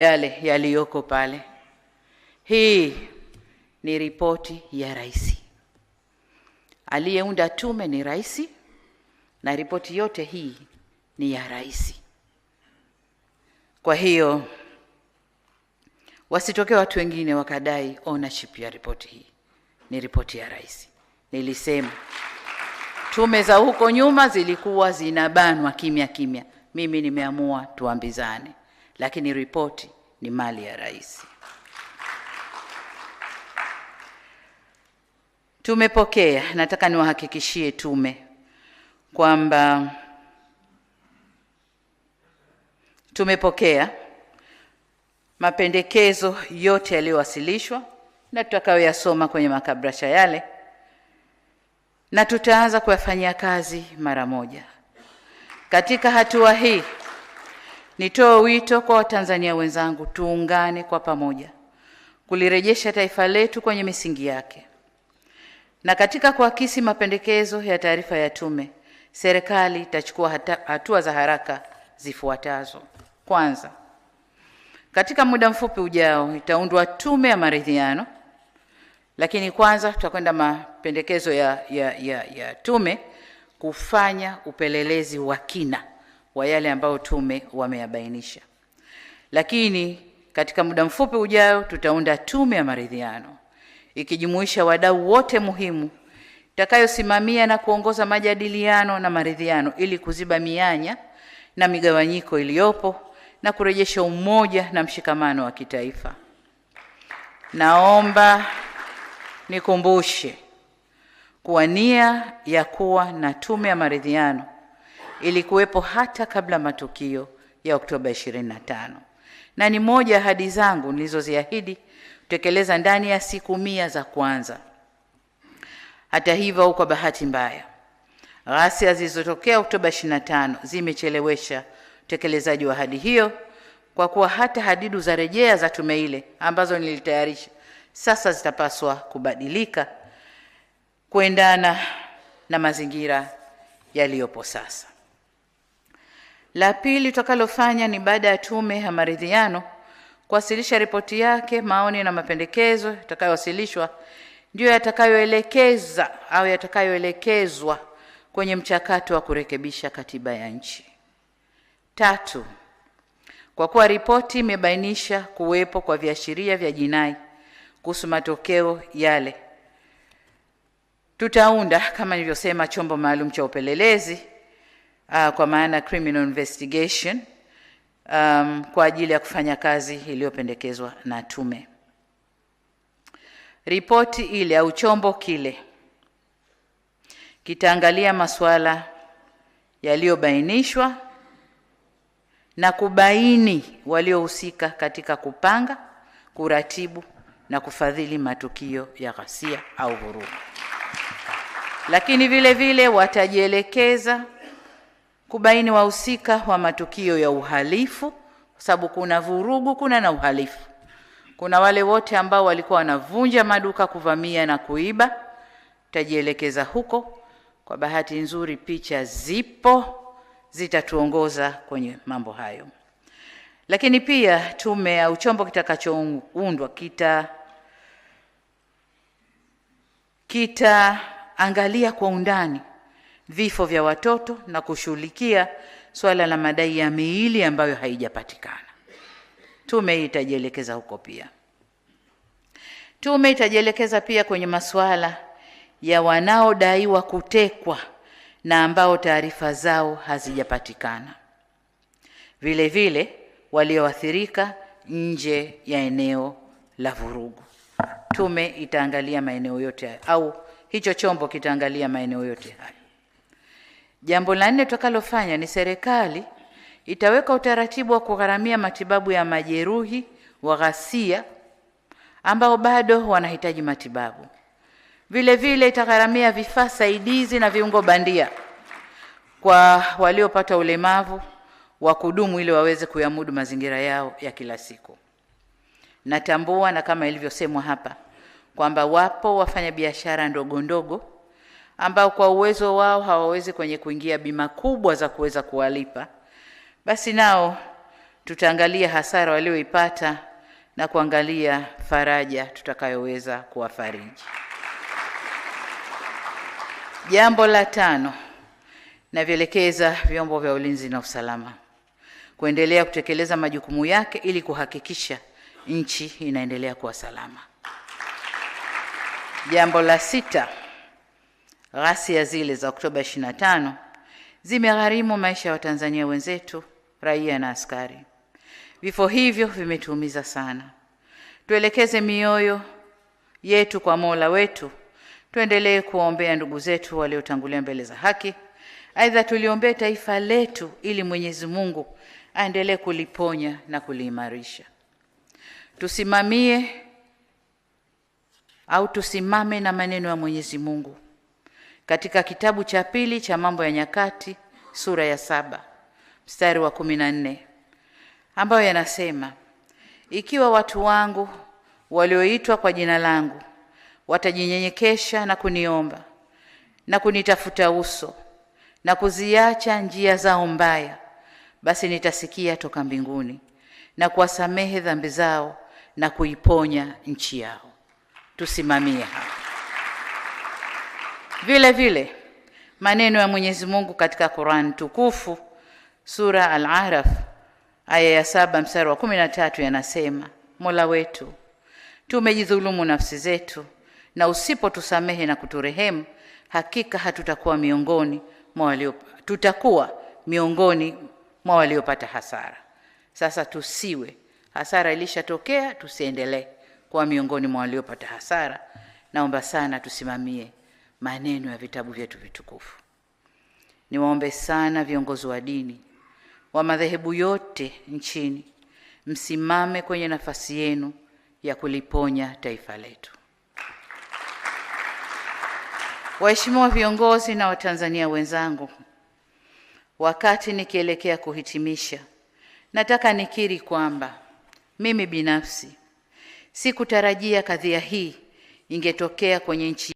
yale yaliyoko pale. Hii ni ripoti ya rais. Aliyeunda tume ni rais, na ripoti yote hii ni ya rais. Kwa hiyo wasitokee watu wengine wakadai ownership ya ripoti hii. Ni ripoti ya rais. Nilisema tume za huko nyuma zilikuwa zinabanwa kimya kimya. Mimi nimeamua tuambizane, lakini ripoti ni mali ya rais. Tumepokea, nataka niwahakikishie tume kwamba tumepokea mapendekezo yote yaliyowasilishwa na tutakayoyasoma kwenye makabrasha yale, na tutaanza kuyafanyia kazi mara moja. Katika hatua hii nitoe wito kwa Watanzania wenzangu, tuungane kwa pamoja kulirejesha taifa letu kwenye misingi yake. Na katika kuakisi mapendekezo ya taarifa ya tume, serikali itachukua hatua za haraka zifuatazo. Kwanza, katika muda mfupi ujao itaundwa tume ya maridhiano, lakini kwanza tutakwenda mapendekezo ya tume kufanya upelelezi wa kina wa yale ambayo tume wameyabainisha. Lakini katika muda mfupi ujao tutaunda tume ya maridhiano ikijumuisha wadau wote muhimu itakayosimamia na kuongoza majadiliano na maridhiano ili kuziba mianya na migawanyiko iliyopo na kurejesha umoja na mshikamano wa kitaifa. Naomba nikumbushe kuwa nia ya kuwa na tume ya maridhiano ilikuwepo hata kabla matukio ya Oktoba 25, na ni moja ya ahadi zangu nilizoziahidi kutekeleza ndani ya siku 100 za kwanza. Hata hivyo, kwa bahati mbaya, ghasia zilizotokea Oktoba 25 zimechelewesha utekelezaji wa ahadi hiyo, kwa kuwa hata hadidu za rejea za tume ile ambazo nilitayarisha sasa zitapaswa kubadilika kuendana na mazingira yaliyopo sasa. La pili tutakalofanya ni baada ya tume ya maridhiano kuwasilisha ripoti yake, maoni na mapendekezo yatakayowasilishwa ndio yatakayoelekeza au yatakayoelekezwa kwenye mchakato wa kurekebisha katiba ya nchi. Tatu, kwa kuwa ripoti imebainisha kuwepo kwa viashiria vya jinai kuhusu matokeo yale, tutaunda kama nilivyosema chombo maalum cha upelelezi kwa maana criminal investigation kwa ajili ya kufanya kazi iliyopendekezwa na tume. Ripoti ile au chombo kile kitaangalia masuala yaliyobainishwa na kubaini waliohusika katika kupanga, kuratibu na kufadhili matukio ya ghasia au vurugu. Lakini vile vile watajielekeza kubaini wahusika wa matukio ya uhalifu, kwa sababu kuna vurugu, kuna na uhalifu. Kuna wale wote ambao walikuwa wanavunja maduka, kuvamia na kuiba, tajielekeza huko. Kwa bahati nzuri picha zipo zitatuongoza kwenye mambo hayo. Lakini pia tume au chombo kitakachoundwa kitaangalia kwa undani vifo vya watoto na kushughulikia swala la madai ya miili ambayo haijapatikana. Tume hii itajielekeza huko pia. Tume itajielekeza pia kwenye masuala ya wanaodaiwa kutekwa na ambao taarifa zao hazijapatikana. Vile vile walioathirika nje ya eneo la vurugu. Tume itaangalia maeneo yote au hicho chombo kitaangalia maeneo yote haya. Jambo la 4 tutakalofanya ni serikali itaweka utaratibu wa kugharamia matibabu ya majeruhi wa ghasia ambao bado wanahitaji matibabu. Vile vile itagharamia vifaa saidizi na viungo bandia kwa waliopata ulemavu wa kudumu ili waweze kuyamudu mazingira yao ya kila siku. Natambua na kama ilivyosemwa hapa kwamba wapo wafanyabiashara ndogo ndogo ambao kwa uwezo wao hawawezi kuingia bima kubwa za kuweza kuwalipa. Basi nao Tutaangalia hasara walioipata na kuangalia faraja tutakayoweza kuwafariji. Jambo la 5, navielekeza vyombo vya ulinzi na usalama kuendelea kutekeleza majukumu yake ili kuhakikisha nchi inaendelea kuwa salama. Jambo la 6, ghasia zile za Oktoba 25 zimegharimu maisha ya Watanzania wenzetu, raia na askari. Vifo hivyo vimetuumiza sana. Tuelekeze mioyo yetu kwa Mola wetu, tuendelee kuombea ndugu zetu waliotangulia mbele za haki. Aidha, tuliombee taifa letu ili Mwenyezi Mungu aendelee kuliponya na kuliimarisha. Tusimame na maneno ya Mwenyezi Mungu katika kitabu cha 2 cha Mambo ya Nyakati sura ya 7 mstari wa 14, ambayo yanasema, ikiwa watu wangu walioitwa kwa jina langu watajinyenyekesha na kuniomba na kunitafuta uso na kuziacha njia zao mbaya, basi nitasikia toka mbinguni na kuwasamehe dhambi zao na kuiponya nchi yao. Tusimamie hapa. Vile vile maneno ya Mwenyezi Mungu katika Qur'an tukufu sura Al-Araf aya ya 7 mstari wa 13 yanasema, Mola wetu, tumejidhulumu nafsi zetu, na usipotusamehe na kuturehemu, hakika tutakuwa miongoni mwa waliopata hasara. Sasa tusiwe, hasara ilishatokea, tusiendelee kuwa miongoni mwa waliopata hasara. Naomba sana tusimamie maneno ya vitabu vyetu vitukufu. Niwaombe sana viongozi wa dini wa madhehebu yote nchini, msimame kwenye nafasi yenu ya kuliponya taifa letu. Waheshimiwa viongozi na Watanzania wenzangu, wakati nikielekea kuhitimisha, nataka nikiri kwamba mimi binafsi sikutarajia kadhia hii ingetokea kwenye nchi